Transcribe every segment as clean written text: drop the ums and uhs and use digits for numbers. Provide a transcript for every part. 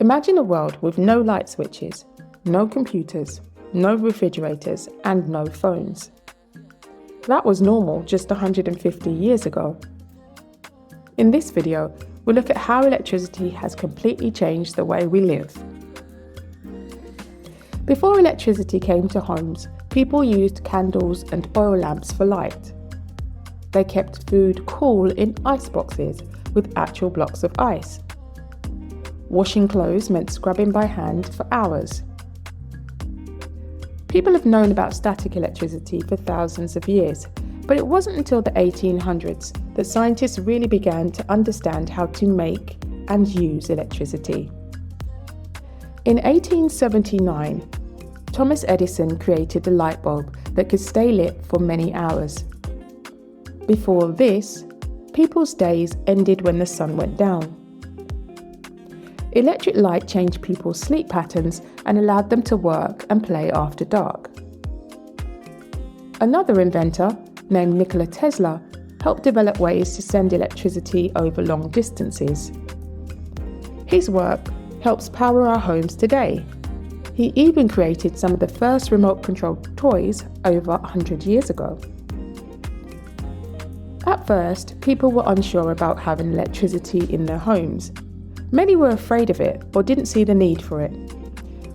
Imagine a world with no light switches, no computers, no refrigerators, and no phones. That was normal just 150 years ago. In this video, we'll look at how electricity has completely changed the way we live. Before electricity came to homes, people used candles and oil lamps for light. They kept food cool in ice boxes with actual blocks of ice. Washing clothes meant scrubbing by hand for hours. People have known about static electricity for thousands of years, but it wasn't until the 1800s that scientists really began to understand how to make and use electricity. In 1879, Thomas Edison created a light bulb that could stay lit for many hours. Before this, people's days ended when the sun went down. Electric light changed people's sleep patterns and allowed them to work and play after dark. Another inventor, named Nikola Tesla, helped develop ways to send electricity over long distances. His work helps power our homes today. He even created some of the first remote-controlled toys over 100 years ago. At first, people were unsure about having electricity in their homes. Many were afraid of it or didn't see the need for it.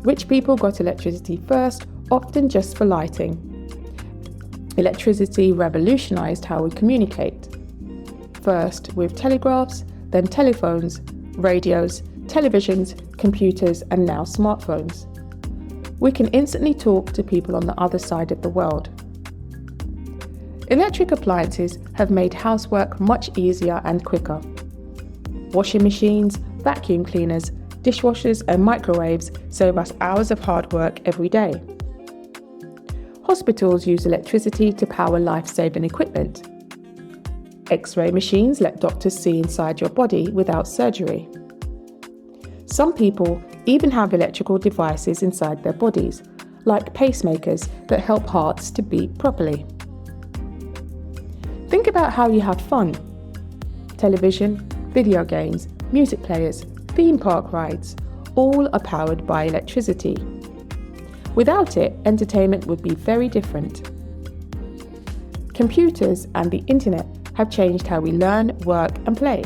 Rich people got electricity first, often just for lighting. Electricity revolutionized how we communicate. First with telegraphs, then telephones, radios, televisions, computers, and now smartphones. We can instantly talk to people on the other side of the world. Electric appliances have made housework much easier and quicker. Washing machines, vacuum cleaners, dishwashers, and microwaves save us hours of hard work every day. Hospitals use electricity to power life-saving equipment. X-ray machines let doctors see inside your body without surgery. Some people even have electrical devices inside their bodies, like pacemakers that help hearts to beat properly. Think about how you have fun. Television, video games, music players, theme park rides, all are powered by electricity. Without it, entertainment would be very different. Computers and the internet have changed how we learn, work, and play.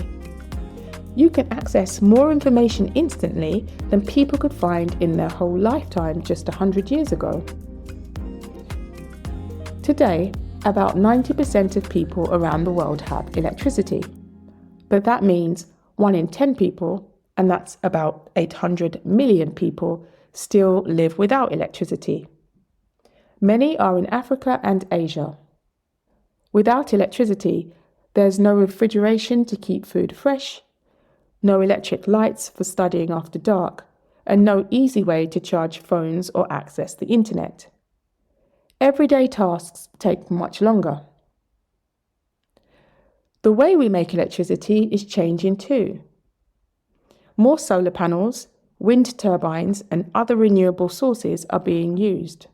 You can access more information instantly than people could find in their whole lifetime just 100 years ago. Today, about 90% of people around the world have electricity. But that means 1 in 10 people, and that's about 800 million people, still live without electricity. Many are in Africa and Asia. Without electricity, there's no refrigeration to keep food fresh, no electric lights for studying after dark, and no easy way to charge phones or access the internet. Everyday tasks take much longer. The way we make electricity is changing too. More solar panels, wind turbines, and other renewable sources are being used.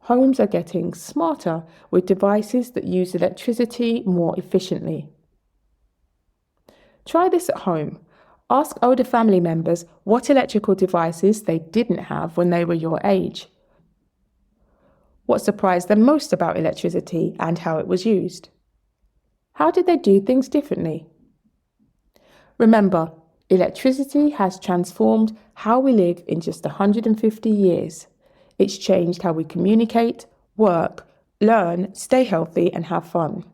Homes are getting smarter with devices that use electricity more efficiently. Try this at home. Ask older family members what electrical devices they didn't have when they were your age. What surprised them most about electricity and how it was used? How did they do things differently? Remember, electricity has transformed how we live in just 150 years. It's changed how we communicate, work, learn, stay healthy, and have fun.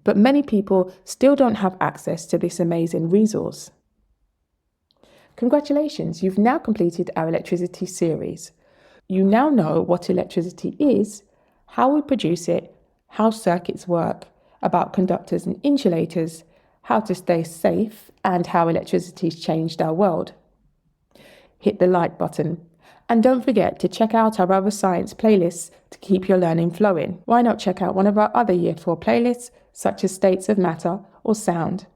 But many people still don't have access to this amazing resource. Congratulations, you've now completed our electricity series. You now know what electricity is, how we produce it, how circuits work, about conductors and insulators, how to stay safe, and how electricity's changed our world. Hit the like button. And don't forget to check out our other science playlists to keep your learning flowing. Why not check out one of our other Year 4 playlists, such as States of Matter or Sound?